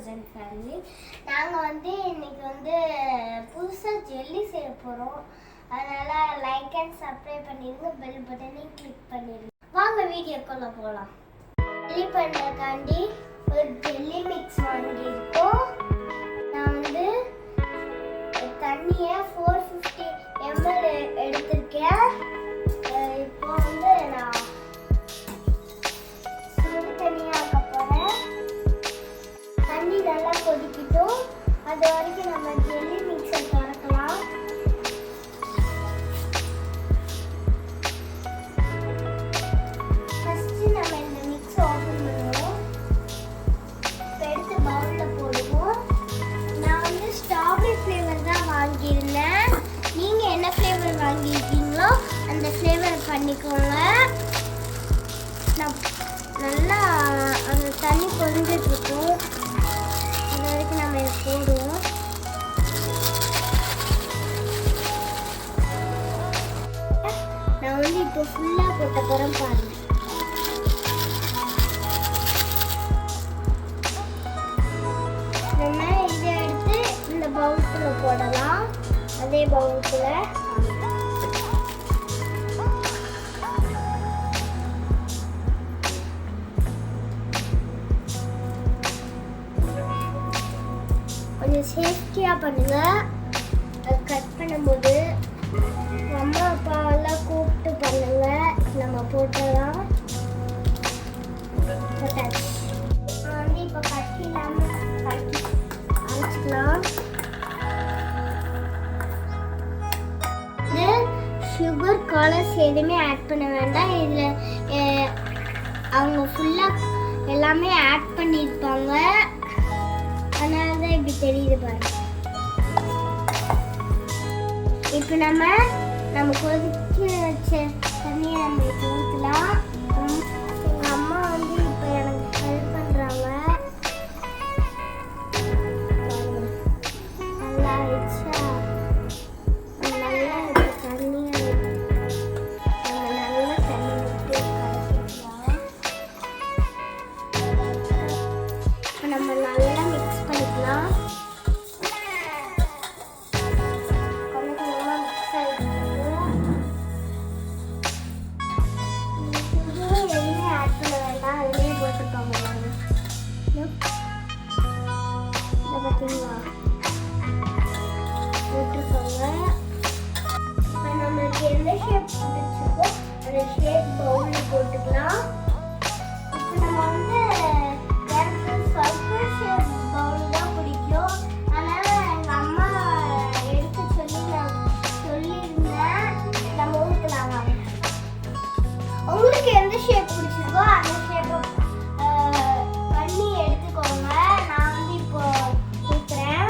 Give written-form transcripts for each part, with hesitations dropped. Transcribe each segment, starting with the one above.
1000 family. நாங்கள் வந்து இன்னைக்கு வந்து புதுசாக ஜெல்லி செய்ய போகிறோம். அதனால் லைக் அண்ட் சப்ஸ்கிரைப் பண்ணிடுங்க, பெல் பட்டனையும் கிளிக் பண்ணிடுங்க. வாங்க வீடியோக்குள்ளே போகலாம். ஜெல்லி பண்ணுறதுக்காண்டி ஒரு ஜெல்லி மிக்ஸ் வாங்கியிருக்கோம். நான் வந்து தண்ணியை 450 ml எடுத்திருக்கேன். இப்போ வந்து நான் சுடு தண்ணியாக ஆக்க போகிறேன். தண்ணி நல்லா கொதிக்கிட்டும். அது வரைக்கும் நம்ம ஜெல்லி மிக்ஸை திறக்கலாம். ஃபஸ்ட்டு நம்ம இந்த மிக்ஸ் ஓப்பன் பண்ணுவோம். இப்போ எடுத்து பவுலில் போடுவோம். நான் வந்து ஸ்ட்ராபெரி ஃப்ளேவர் தான் வாங்கியிருந்தேன். நீங்கள் என்ன ஃப்ளேவர் வாங்கியிருக்கீங்களோ அந்த ஃப்ளேவர் பண்ணிக்கோங்க. நான் நல்லா அந்த தண்ணி கொதிஞ்சிட்ருக்கும். அது வரைக்கும் நம்ம இதை போடுவோம். நான் வந்து இப்போ ஃபுல்லாக போட்ட பிறகு பாருங்கள். நம்ம இதை எடுத்து இந்த பவுலுக்குள்ள போடலாம். அதே பவுலுக்குள்ள கொஞ்சம் சேஃப்டியாக பண்ணுங்கள். அது கட் பண்ணும்போது அம்மா அப்பாவெல்லாம் கூப்பிட்டு பண்ணுங்கள். நம்ம போட்டலாம் போட்டாச்சு. வந்து இப்போ கட்டி இல்லாமல் அரைச்சிக்கலாம். இது சுகர் கலர்ஸ் எதுவுமே ஆட் பண்ண வேண்டாம். இதில் அவங்க ஃபுல்லாக எல்லாமே ஆட் பண்ணியிருப்பாங்க. அதனால தான் இப்படி தெரியுது பாருங்க. இப்போ நம்ம கொதிக்க வச்ச தண்ணியை நம்ம இப்போ ஊற்றலாம். எங்கள் அம்மா வந்து இப்போ எனக்கு ஹெல்ப் பண்ணுறாங்க. நல்லா ஆயிடுச்சா? நல்லா இப்போ தண்ணியை நம்ம நல்லா தண்ணி ஊற்றி கலக்கிக்கலாம். இப்போ நம்ம நல்லா மிக்ஸ் பண்ணிக்கலாம். போட்டுக்கோங்க. இப்போ நம்மளுக்கு எந்த ஷேப் பிடிச்சிருக்கோ அந்த ஷேப் பவுலில் போட்டுக்கலாம். இப்போ நம்ம வந்து எனக்கு சர்க்கிள் ஷேப் பவுல் தான் பிடிக்கும். அதனால் எங்கள் அம்மா எடுத்து சொல்லியிருந்தேன். நம்ம ஊற்றலாம். உங்களுக்கு எந்த ஷேப் பிடிச்சிருக்கோ அந்த ஷேப்பை பண்ணி எடுத்துக்கோங்க. நான் வந்து இப்போ ஊற்றுறேன்.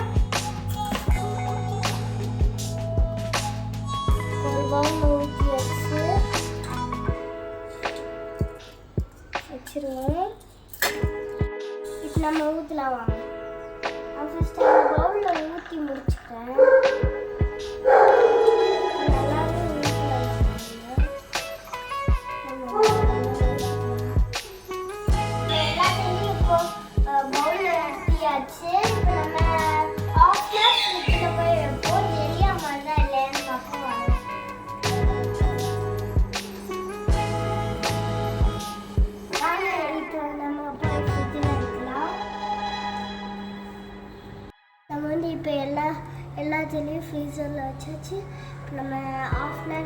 ஒரு பவுலில் ஊற்றி வச்சிருவோம். இப்போ நம்ம ஊற்றலாம். வாங்க. நான் ஃபஸ்ட்டு அந்த பவுலில் ஊற்றி முடிச்சுட்டேன். நல்லாவே ஊற்றலாம். எல்லாத்தையும் இப்போ பவுலில் ஊற்றியாச்சு. இப்போ நம்ம ஆஃப் கிளாஸ் ஃப்ரிட்ஜில் போய் வைப்போம். ஜெல்லியா மாதிரி தான் இல்லைன்னு பார்ப்போம். வாங்க இப்போ நம்ம போய் ஃப்ரிட்ஜில் வைக்கலாம். நம்ம வந்து இப்போ எல்லா ஜெல்லியும் ஃப்ரீசரில் வச்சாச்சு. இப்போ நம்ம ஆஃப் அன்